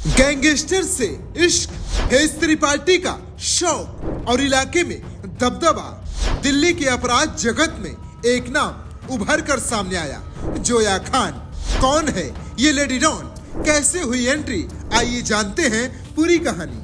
Gangster से इश्क, हेस्तरी party का शौक और इलाके में दबदबा। दिल्ली के अपराध जगत में एक नाम उभर कर सामने आया, जोया खान। कौन है ये लेडी डॉन, कैसे हुई एंट्री, आइए जानते हैं पूरी कहानी।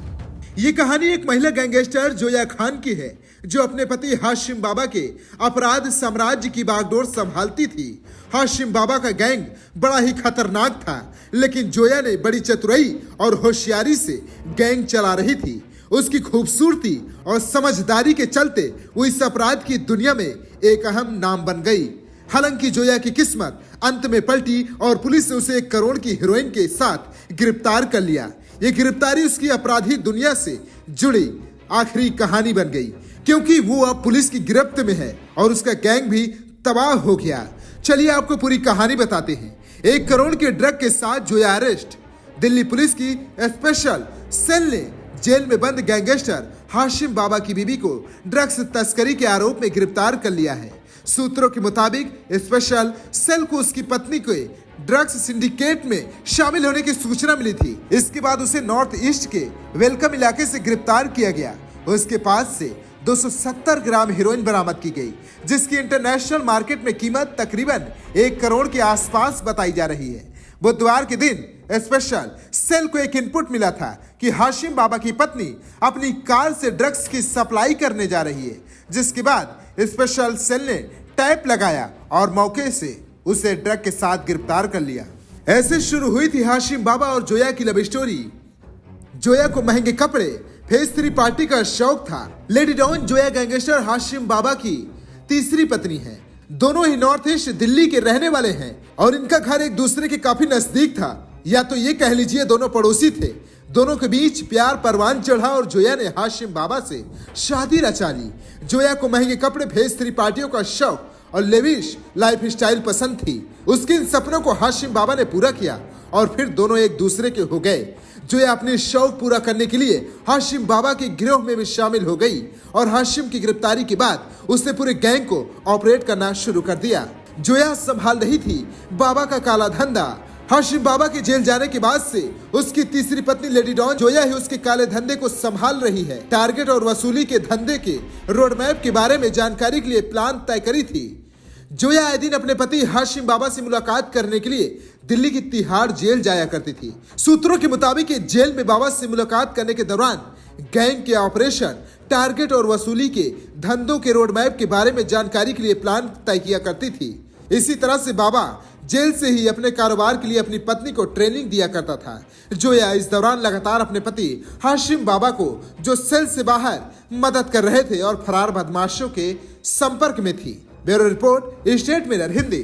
ये कहानी एक महिला गैंगस्टर जोया खान की है, जो अपने पति हाशिम बाबा के अपराध साम्राज्य की बागडोर संभालती थी। हाशिम बाबा का गैंग बड़ा ही खतरनाक था, लेकिन जोया ने बड़ी चतुराई और होशियारी से गैंग चला रही थी। उसकी खूबसूरती और समझदारी के चलते वो इस अपराध की दुनिया में एक अहम नाम बन गई। हालांकि जोया की किस्मत अंत में पलटी और पुलिस ने उसे 1 करोड़ की हीरोइन के साथ गिरफ्तार कर लिया। ये गिरफ्तारी उसकी अपराधी दुनिया से जुड़ी आखिरी कहानी बन गई, क्योंकि वो अब पुलिस की गिरफ्त में है और उसका गैंग भी तबाह हो गया। चलिए आपको पूरी कहानी बताते हैं। 1 करोड़ के ड्रग के साथ जोया अरेस्ट। दिल्ली पुलिस की स्पेशल सेल ने जेल में बंद गैंगस्टर हाशिम बाबा की बीबी को ड्रग्स तस्करी के आरोप में गिरफ्तार कर लिया है। सूत्रों के मुताबिक स्पेशल सेल को उसकी पत्नी के ड्रग्स सिंडिकेट में शामिल होने की सूचना मिली थी। इसके बाद उसे नॉर्थ ईस्ट के वेलकम इलाके से गिरफ्तार किया गया। उसके पास से 270 ग्राम हीरोइन बरामद की गई, जिसकी इंटरनेशनल मार्केट में कीमत तकरीबन 1 करोड़ के आसपास बताई जा रही है। बुधवार के दिन स्पेशल सेल को एक इनपुट मिला था कि हाशिम बाबा की पत्नी अपनी कार से ड्रग्स की सप्लाई करने जा रही है, जिसके बाद स्पेशल सेल ने टैप लगाया और मौके से उसे ड्रग के साथ गिरफ्तार कर लिया। ऐसे शुरू हुई थी हाशिम बाबा और जोया की लव स्टोरी। जोया को महंगे कपड़े, फेस 3 पार्टी का शौक था। Lady don Zoya gangster Hashim Baba की तीसरी पत्नी है। दोनों ही नॉर्थ ईस्ट दिल्ली के रहने वाले हैं और इनका घर एक दूसरे के काफी नजदीक था, या तो ये कह लीजिए दोनों पड़ोसी थे। दोनों के बीच प्यार परवान चढ़ा और जोया ने हाशिम बाबा से शादी रचा ली। जोया को महंगे कपड़े, फेस 3 पार्टियों का शौक और लेविश लाइफ स्टाइल पसंद थी। उसके इन सपनों को हाशिम बाबा ने पूरा किया और फिर दोनों एक दूसरे के हो गए। जोया अपने शौक पूरा करने के लिए हाशिम बाबा के गिरोह में भी शामिल हो गई और हाशिम की गिरफ्तारी के बाद उसने पूरे गैंग को ऑपरेट करना शुरू कर दिया। जोया संभाल रही थी बाबा का काला धंधा। हाशिम बाबा के जेल जाने के बाद से उसकी तीसरी पत्नी लेडी डॉन जोया ही उसके काले धंधे को संभाल रही है। टारगेट और वसूली के धंधे के रोड मैप के बारे में जानकारी के लिए प्लान तय करी थी। जोया आए दिन अपने पति हाशिम बाबा से मुलाकात करने के लिए दिल्ली की तिहाड़ जेल जाया करती थी। सूत्रों के मुताबिक जेल में बाबा से मुलाकात करने के दौरान गैंग के ऑपरेशन, टारगेट और वसूली के धंधों के रोड मैप के बारे में जानकारी के लिए प्लान तय किया करती थी। इसी तरह से बाबा जेल से ही अपने कारोबार के लिए अपनी पत्नी को ट्रेनिंग दिया करता था। जोया इस दौरान लगातार अपने पति हाशिम बाबा को, जो सेल से बाहर, मदद कर रहे थे और फरार बदमाशों के संपर्क में थी। Bureau report, state mirror Hindi.